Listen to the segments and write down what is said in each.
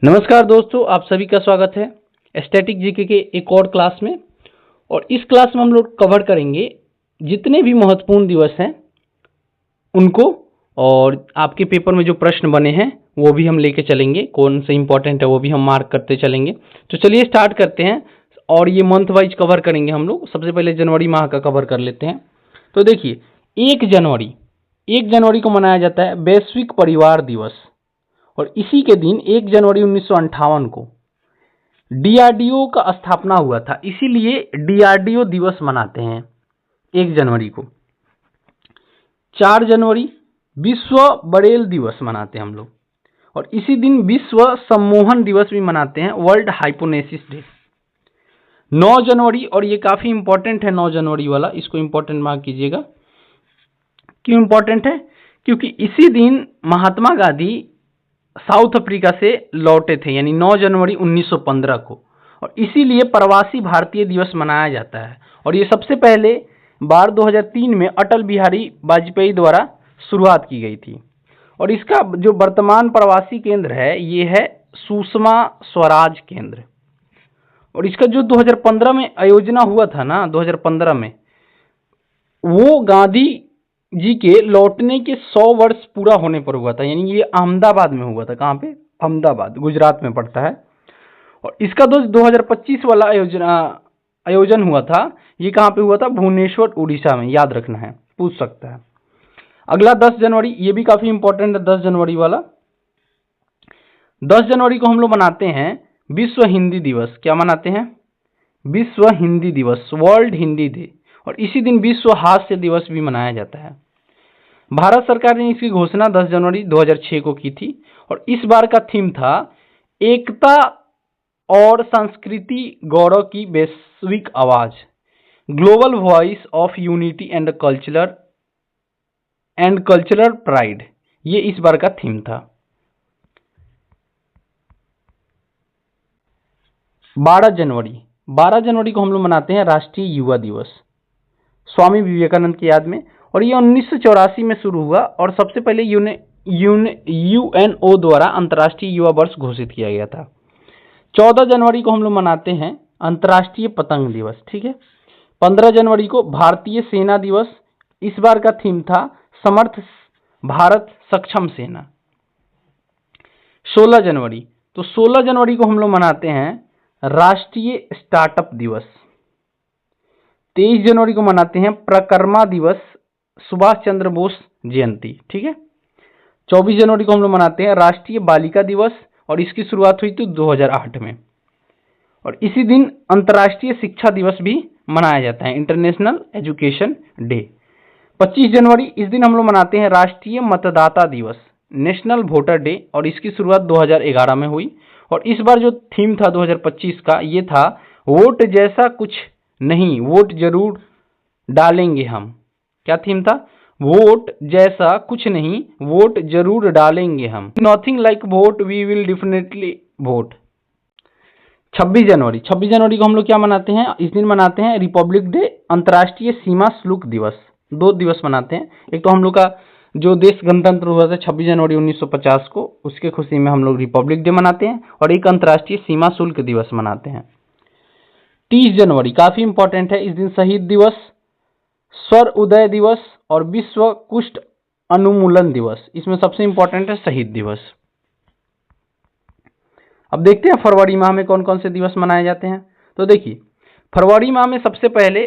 नमस्कार दोस्तों, आप सभी का स्वागत है स्टैटिक जीके के एक और क्लास में। और इस क्लास में हम लोग कवर करेंगे जितने भी महत्वपूर्ण दिवस हैं उनको, और आपके पेपर में जो प्रश्न बने हैं वो भी हम लेके चलेंगे, कौन से इंपॉर्टेंट है वो भी हम मार्क करते चलेंगे। तो चलिए स्टार्ट करते हैं और ये मंथ वाइज कवर करेंगे हम लोग। सबसे पहले जनवरी माह का कवर कर लेते हैं। तो देखिए, 1 जनवरी को मनाया जाता है वैश्विक परिवार दिवस, और इसी के दिन 1 जनवरी 1958 को डीआरडीओ का स्थापना हुआ था, इसीलिए डीआरडीओ दिवस मनाते हैं 1 जनवरी को। 4 जनवरी विश्व बरेल दिवस मनाते हैं हम लोग, और इसी दिन विश्व सम्मोहन दिवस भी मनाते हैं, वर्ल्ड हाइपोनेसिस डे। 9 जनवरी, और ये काफी इंपॉर्टेंट है 9 जनवरी वाला, इसको इंपॉर्टेंट मार्क कीजिएगा। क्यों इंपॉर्टेंट है? क्योंकि इसी दिन महात्मा गांधी साउथ अफ्रीका से लौटे थे, यानी 9 जनवरी 1915 को, और इसीलिए प्रवासी भारतीय दिवस मनाया जाता है। और ये सबसे पहले बार 2003 में अटल बिहारी वाजपेयी द्वारा शुरुआत की गई थी। और इसका जो वर्तमान प्रवासी केंद्र है ये है सुषमा स्वराज केंद्र। और इसका जो 2015 में आयोजना हुआ था ना, 2015 में, वो गांधी जी के लौटने के 100 वर्ष पूरा होने पर हुआ था, यानी ये अहमदाबाद में हुआ था। कहाँ पे? अहमदाबाद, गुजरात में पड़ता है। और इसका 2025 वाला आयोजन हुआ था, ये कहाँ पे हुआ था? भुवनेश्वर, उड़ीसा में। याद रखना है, पूछ सकता है। अगला 10 जनवरी, ये भी काफी इंपॉर्टेंट है 10 जनवरी वाला। 10 जनवरी को हम लोग मनाते हैं विश्व हिंदी दिवस। क्या मनाते हैं? विश्व हिंदी दिवस, वर्ल्ड हिंदी डे। और इसी दिन विश्व हास्य दिवस भी मनाया जाता है। भारत सरकार ने इसकी घोषणा 10 जनवरी 2006 को की थी, और इस बार का थीम था एकता और संस्कृति गौरव की वैश्विक आवाज, global voice of unity and cultural pride. ये इस बार का थीम था। 12 जनवरी को हम लोग मनाते हैं राष्ट्रीय युवा दिवस, स्वामी विवेकानंद की याद में। और ये 1984 में शुरू हुआ, और सबसे पहले यूएनओ द्वारा अंतर्राष्ट्रीय युवा वर्ष घोषित किया गया था। 14 जनवरी को हम लोग मनाते हैं अंतर्राष्ट्रीय पतंग दिवस, ठीक है। 15 जनवरी को भारतीय सेना दिवस, इस बार का थीम था समर्थ भारत सक्षम सेना। 16 जनवरी, तो 16 जनवरी को हम लोग मनाते हैं राष्ट्रीय स्टार्टअप दिवस। 23 जनवरी को मनाते हैं प्रकर्मा दिवस, सुभाष चंद्र बोस जयंती, ठीक है। 24 जनवरी को हम लोग मनाते हैं राष्ट्रीय बालिका दिवस, और इसकी शुरुआत हुई थी 2008 में। और इसी दिन अंतर्राष्ट्रीय शिक्षा दिवस भी मनाया जाता है, इंटरनेशनल एजुकेशन डे। 25 जनवरी, इस दिन हम लोग मनाते हैं राष्ट्रीय मतदाता दिवस, नेशनल वोटर डे, और इसकी शुरुआत 2011 में हुई। और इस बार जो थीम था 2025 का, ये था वोट जैसा कुछ नहीं, वोट जरूर डालेंगे हम। क्या थीम था? वोट जैसा कुछ नहीं, वोट जरूर डालेंगे हम। Nothing like vote, we will definitely vote. 26 जनवरी को हम लोग क्या मनाते हैं? इस दिन मनाते हैं रिपब्लिक डे, अंतर्राष्ट्रीय सीमा शुल्क दिवस। 2 दिवस मनाते हैं। एक तो हम लोग का जो देश गणतंत्र हुआ था 26 जनवरी 1950 को, उसके खुशी में हम लोग रिपब्लिक डे मनाते हैं, और एक अंतर्राष्ट्रीय सीमा शुल्क दिवस मनाते हैं। 30 जनवरी काफी इंपॉर्टेंट है, इस दिन शहीद दिवस, स्वर उदय दिवस, और विश्व कुष्ठ उन्मूलन दिवस। इसमें सबसे इंपॉर्टेंट है शहीद दिवस। अब देखते हैं फरवरी माह में कौन कौन से दिवस मनाए जाते हैं। तो देखिए, फरवरी माह में सबसे पहले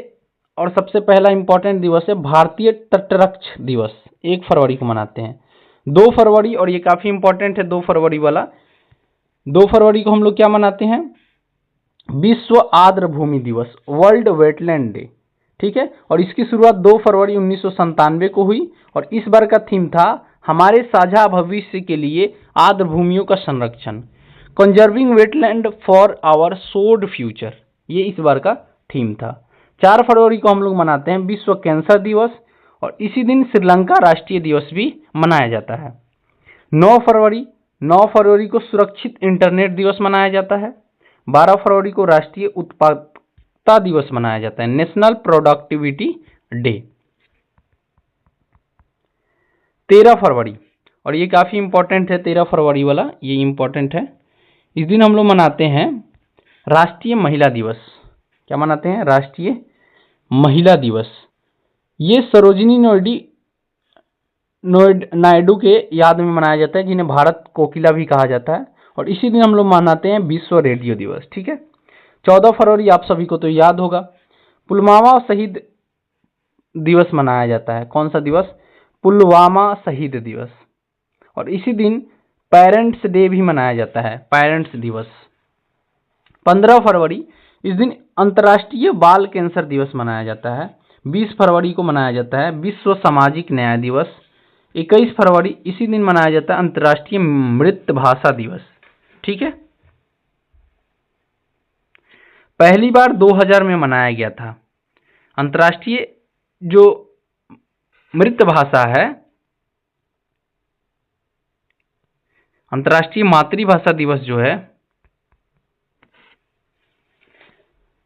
और सबसे पहला इंपॉर्टेंट दिवस है भारतीय तटरक्षक दिवस, 1 फरवरी को मनाते हैं। 2 फरवरी, और ये काफी इंपॉर्टेंट है 2 फरवरी वाला। 2 फरवरी को हम लोग क्या मनाते हैं? विश्व आर्द्र भूमि दिवस, वर्ल्ड वेटलैंड डे, ठीक है। और इसकी शुरुआत 2 फरवरी 1997 को हुई, और इस बार का थीम था हमारे साझा भविष्य के लिए आर्द्र भूमियों का संरक्षण, conserving wetland for our shared future. ये इस बार का थीम था। 4 फरवरी को हम लोग मनाते हैं विश्व कैंसर दिवस, और इसी दिन श्रीलंका राष्ट्रीय दिवस भी मनाया जाता है। 9 फरवरी को सुरक्षित इंटरनेट दिवस मनाया जाता है। 12 फरवरी को राष्ट्रीय उत्पादकता दिवस मनाया जाता है, नेशनल प्रोडक्टिविटी डे। 13 फरवरी, और ये काफी इंपॉर्टेंट है 13 फरवरी वाला, ये इंपॉर्टेंट है। इस दिन हम लोग मनाते हैं राष्ट्रीय महिला दिवस। क्या मनाते हैं? राष्ट्रीय महिला दिवस। ये सरोजिनी नायडू के याद में मनाया जाता है, जिन्हें भारत कोकिला भी कहा जाता है। और इसी दिन हम लोग मनाते हैं विश्व रेडियो दिवस। ठीक है, 14 फरवरी आप सभी को तो याद होगा, पुलवामा शहीद दिवस मनाया जाता है। कौन सा दिवस? पुलवामा शहीद दिवस। और इसी दिन पेरेंट्स डे भी मनाया जाता है, पेरेंट्स दिवस। 15 फरवरी, इस दिन अंतर्राष्ट्रीय बाल कैंसर दिवस मनाया जाता है। 20 फरवरी को मनाया जाता है विश्व सामाजिक न्याय दिवस। 21 फरवरी, इसी दिन मनाया जाता है अंतर्राष्ट्रीय मृत भाषा दिवस। ठीक है, पहली बार 2000 में मनाया गया था। अंतर्राष्ट्रीय जो मृत भाषा है, अंतर्राष्ट्रीय मातृभाषा दिवस जो है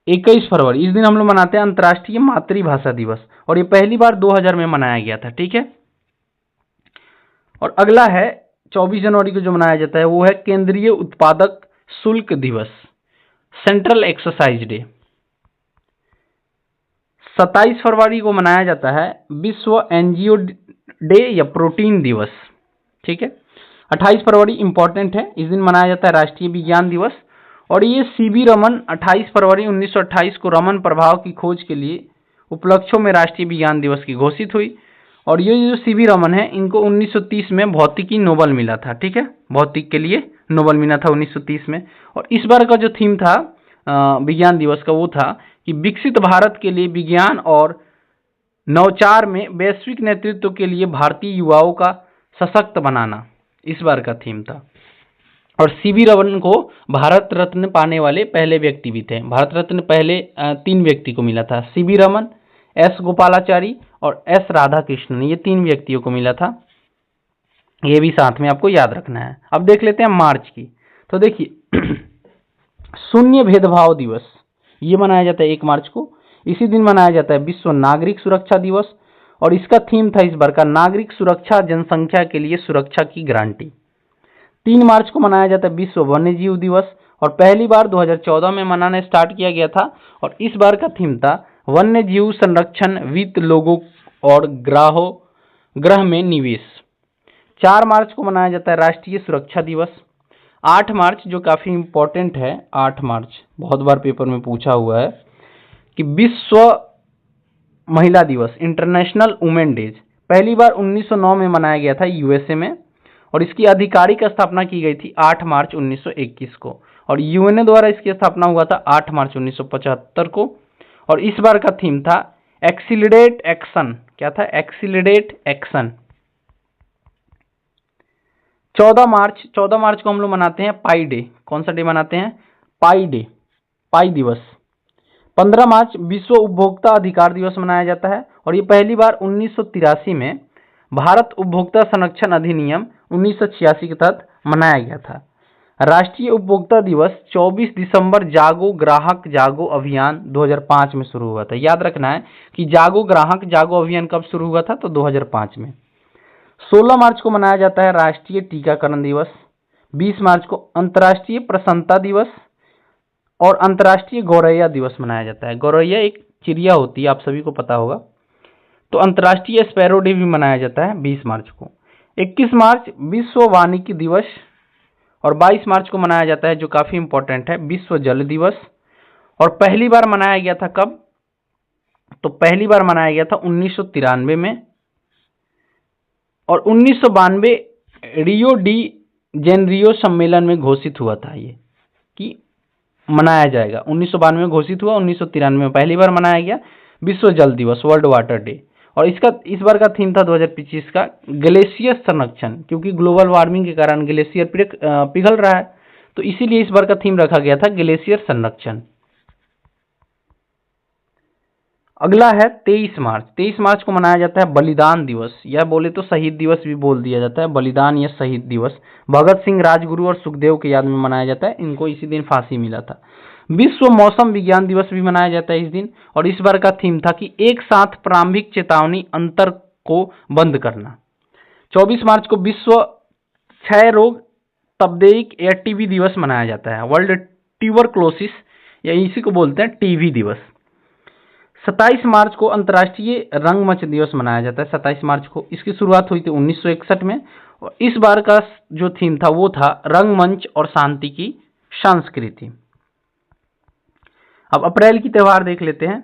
21 फरवरी, इस दिन हम लोग मनाते हैं अंतर्राष्ट्रीय मातृभाषा दिवस। और ये पहली बार 2000 में मनाया गया था। ठीक है, और अगला है 24 जनवरी को जो मनाया जाता है वो है केंद्रीय उत्पादक शुल्क दिवस, सेंट्रल एक्सरसाइज डे। 27 फरवरी को मनाया जाता है विश्व एनजीओ डे या प्रोटीन दिवस। ठीक है, 28 फरवरी इंपॉर्टेंट है, इस दिन मनाया जाता है राष्ट्रीय विज्ञान दिवस। और ये सीवी रमन 28 फरवरी 1928 को रमन प्रभाव की खोज के लिए उपलक्ष्यों में राष्ट्रीय विज्ञान दिवस की घोषित हुई। और ये जो सीवी रमन है, इनको 1930 में भौतिकी नोबेल मिला था। ठीक है, भौतिक के लिए नोबेल मिला था 1930 में। और इस बार का जो थीम था विज्ञान दिवस का, वो था कि विकसित भारत के लिए विज्ञान और नवाचार में वैश्विक नेतृत्व के लिए भारतीय युवाओं का सशक्त बनाना, इस बार का थीम था। और सीवी रमन को भारत रत्न पाने वाले पहले व्यक्ति भी थे। भारत रत्न पहले 3 व्यक्ति को मिला था, सीवी रमन, एस गोपालाचारी और एस राधाकृष्णन, ये 3 व्यक्तियों को मिला था। ये भी साथ में आपको याद रखना है। अब देख लेते हैं मार्च की। तो देखिए शून्य भेदभाव दिवस ये मनाया जाता है 1 मार्च को। इसी दिन मनाया जाता है विश्व नागरिक सुरक्षा दिवस। और इसका थीम था इस बार का नागरिक सुरक्षा, जनसंख्या के लिए सुरक्षा की गारंटी। 3 मार्च को मनाया जाता है विश्व वन्य जीव दिवस। और पहली बार 2014 में मनाना स्टार्ट किया गया था। और इस बार का थीम था वन्य जीव संरक्षण, वित्त, लोगों और ग्रह में निवेश। 4 मार्च को मनाया जाता है राष्ट्रीय सुरक्षा दिवस। 8 मार्च जो काफी इंपॉर्टेंट है, 8 मार्च बहुत बार पेपर में पूछा हुआ है कि विश्व महिला दिवस, इंटरनेशनल वुमेन डेज। पहली बार 1909 में मनाया गया था यूएसए में। और इसकी आधिकारिक स्थापना की गई थी 8 मार्च 1921 को। और यूएनए द्वारा इसकी स्थापना हुआ था 8 मार्च 1975 को। और इस बार का थीम था एक्सीलरेट एक्शन। क्या था? Accelerate action. 14 मार्च को हम लोग मनाते हैं पाई डे। कौन सा डे मनाते हैं? पाई डे, पाई दिवस। 15 मार्च विश्व उपभोक्ता अधिकार दिवस मनाया जाता है। और ये पहली बार 1983 में भारत उपभोक्ता संरक्षण अधिनियम 1986 के तहत मनाया गया था। राष्ट्रीय उपभोक्ता दिवस 24 दिसंबर जागो ग्राहक जागो अभियान 2005 में शुरू हुआ था। याद रखना है कि जागो ग्राहक जागो अभियान कब शुरू हुआ था? तो 2005 में। 16 मार्च को मनाया जाता है राष्ट्रीय टीकाकरण दिवस। 20 मार्च को अंतर्राष्ट्रीय प्रसन्नता दिवस और अंतर्राष्ट्रीय गौरैया दिवस मनाया जाता है। गौरैया एक चिड़िया होती है, आप सभी को पता होगा। तो अंतर्राष्ट्रीय स्पैरो डे भी मनाया जाता है 20 मार्च को। 21 मार्च विश्व वानिकी दिवस। और 22 मार्च को मनाया जाता है जो काफी इंपॉर्टेंट है, विश्व जल दिवस। और पहली बार मनाया गया था कब? तो पहली बार मनाया गया था 1993 में। और 1992 रियो डी जेनरियो सम्मेलन में घोषित हुआ था ये कि मनाया जाएगा। 1992 में घोषित हुआ, 1993 में पहली बार मनाया गया विश्व जल दिवस, वर्ल्ड वाटर डे। और इस बार का थीम था 2025 का ग्लेशियर संरक्षण, क्योंकि ग्लोबल वार्मिंग के कारण ग्लेशियर पिघल रहा है, तो इसीलिए इस बार का थीम रखा गया था ग्लेशियर संरक्षण। अगला है 23 मार्च। 23 मार्च को मनाया जाता है बलिदान दिवस, या बोले तो शहीद दिवस भी बोल दिया जाता है, बलिदान या शहीद दिवस। भगत सिंह, राजगुरु और सुखदेव की याद में मनाया जाता है। इनको इसी दिन फांसी मिला था। विश्व मौसम विज्ञान दिवस भी मनाया जाता है इस दिन। और इस बार का थीम था कि एक साथ प्रारंभिक चेतावनी अंतर को बंद करना। 24 मार्च को विश्व क्षय रोग तपेदिक या टीबी दिवस मनाया जाता है, वर्ल्ड ट्यूबरक्लोसिस या इसी को बोलते हैं टीबी दिवस। 27 मार्च को अंतर्राष्ट्रीय रंगमंच दिवस मनाया जाता है, 27 मार्च को। इसकी शुरुआत हुई थी 1961 में और इस बार का जो थीम था वो था रंगमंच और शांति की संस्कृति। अब अप्रैल की त्योहार देख लेते हैं।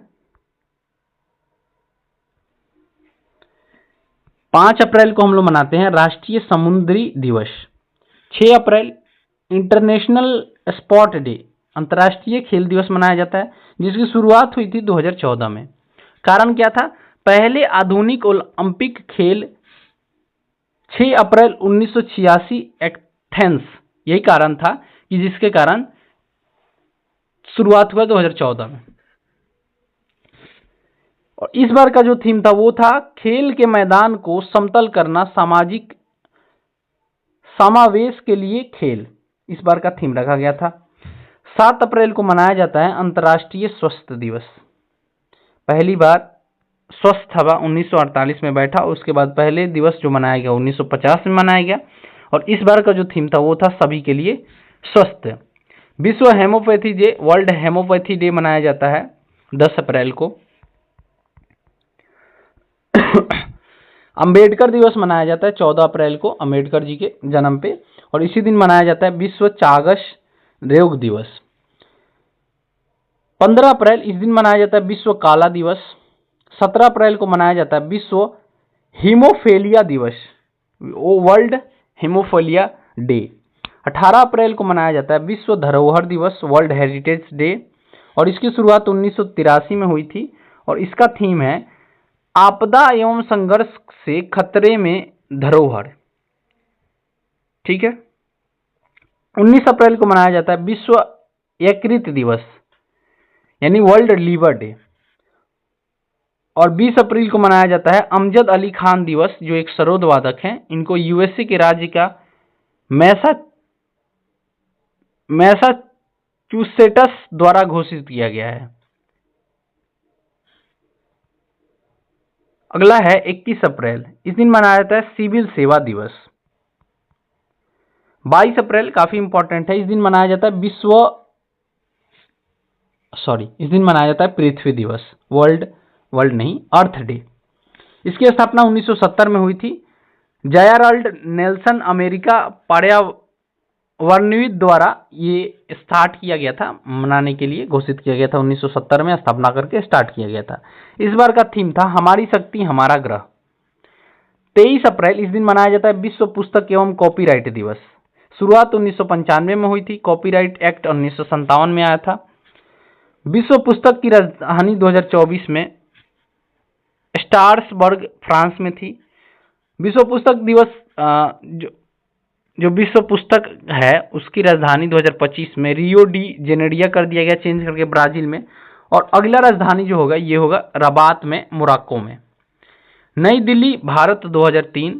5 अप्रैल को हम लोग मनाते हैं राष्ट्रीय समुद्री दिवस। 6 अप्रैल इंटरनेशनल स्पोर्ट डे, अंतर्राष्ट्रीय खेल दिवस मनाया जाता है, जिसकी शुरुआत हुई थी 2014 में। कारण क्या था? पहले आधुनिक ओलंपिक खेल 6 अप्रैल 1986 एथेंस, यही कारण था कि जिसके कारण शुरुआत हुआ 2014 में। और इस बार का जो थीम था वो था खेल के मैदान को समतल करना, सामाजिक समावेश के लिए खेल, इस बार का थीम रखा गया था। 7 अप्रैल को मनाया जाता है अंतर्राष्ट्रीय स्वास्थ्य दिवस। पहली बार स्वस्थ हवा 1948 में बैठा, उसके बाद पहले दिवस जो मनाया गया 1950 में मनाया गया और इस बार का जो थीम था वो था सभी के लिए स्वस्थ। विश्व homoeopathy day, world homoeopathy day मनाया जाता है 10 अप्रैल को। अंबेडकर दिवस मनाया जाता है 14 अप्रैल को, अंबेडकर जी के जन्म पे, और इसी दिन मनाया जाता है विश्व चागस रोग दिवस। 15 अप्रैल इस दिन मनाया जाता है विश्व काला दिवस। 17 अप्रैल को मनाया जाता है विश्व हीमोफीलिया दिवस, वर्ल्ड हीमोफीलिया डे। 18 अप्रैल को मनाया जाता है विश्व धरोहर दिवस, वर्ल्ड हेरिटेज डे, और इसकी शुरुआत 1983 में हुई थी और इसका थीम है आपदा एवं संघर्ष से खतरे में धरोहर। ठीक है। 19 अप्रैल को मनाया जाता है विश्व यकृत दिवस यानी वर्ल्ड लीवर डे, और 20 अप्रैल को मनाया जाता है अमजद अली खान दिवस, जो एक सरोद वादक हैं। इनको यूएसए के राज्य का मैसाचुसेट्स द्वारा घोषित किया गया है। अगला है 21 अप्रैल, इस दिन मनाया जाता है सिविल सेवा दिवस। 22 अप्रैल काफी इंपॉर्टेंट है, इस दिन मनाया जाता है इस दिन मनाया जाता है पृथ्वी दिवस, वर्ल्ड नहीं, अर्थ डे। इसकी स्थापना 1970 में हुई थी। जयारल्ड नेल्सन अमेरिका पर्यावरणविद द्वारा ये स्टार्ट किया गया था, मनाने के लिए घोषित किया गया था 1970 में, स्थापना करके स्टार्ट किया गया था। इस बार का थीम था हमारी शक्ति हमारा ग्रह। 23 अप्रैल इस दिन मनाया जाता है विश्व पुस्तक एवं कॉपीराइट दिवस। शुरुआत 1995 में हुई थी, कॉपीराइट एक्ट 1957 में आया था। विश्व पुस्तक की राजधानी 2024 में स्ट्रासबर्ग फ्रांस में थी। विश्व पुस्तक दिवस जो विश्व पुस्तक है उसकी राजधानी 2025 में रियो डी जेनेरिया कर दिया गया, चेंज करके ब्राजील में, और अगला राजधानी जो होगा ये होगा रबात में, मोरक्को में। नई दिल्ली भारत 2003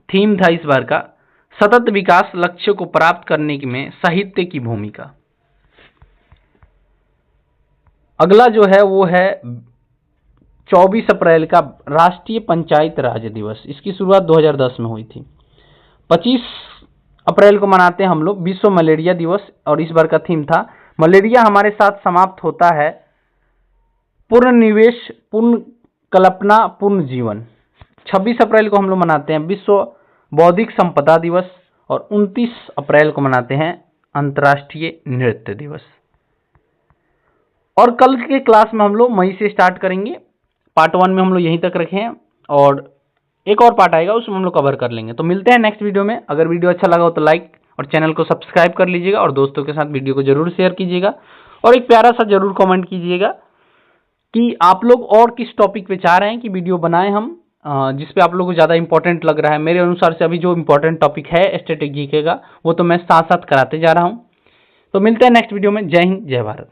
थीम था इस बार का सतत विकास लक्ष्य को प्राप्त करने में साहित्य की भूमिका। अगला जो है वो है 24 अप्रैल का राष्ट्रीय पंचायत राज दिवस। इसकी शुरुआत 2010 में हुई थी। 25 अप्रैल को मनाते हैं हम लोग विश्व मलेरिया दिवस और इस बार का थीम था मलेरिया हमारे साथ समाप्त होता है, पूर्ण निवेश, पूर्ण कल्पना, पूर्ण जीवन। 26 अप्रैल को हम लोग मनाते हैं विश्व बौद्धिक संपदा दिवस और 29 अप्रैल को मनाते हैं अंतर्राष्ट्रीय नृत्य दिवस। और कल के क्लास में हम लोग मई से स्टार्ट करेंगे। पार्ट 1 में हम लोग यहीं तक रखे हैं और एक और पार्ट आएगा उसमें हम लोग कवर कर लेंगे। तो मिलते हैं नेक्स्ट वीडियो में। अगर वीडियो अच्छा लगा हो तो लाइक और चैनल को सब्सक्राइब कर लीजिएगा और दोस्तों के साथ वीडियो को जरूर शेयर कीजिएगा और एक प्यारा सा जरूर कमेंट कीजिएगा कि आप लोग और किस टॉपिक पे चाह रहे हैं कि वीडियो बनाएं हम, जिस पे आप लोगों को ज़्यादा इंपॉर्टेंट लग रहा है। मेरे अनुसार से अभी जो इंपॉर्टेंट टॉपिक है स्ट्रेटेजी का वो तो मैं साथ साथ कराते जा रहा हूँ। तो मिलते हैं नेक्स्ट वीडियो में। जय हिंद, जय भारत।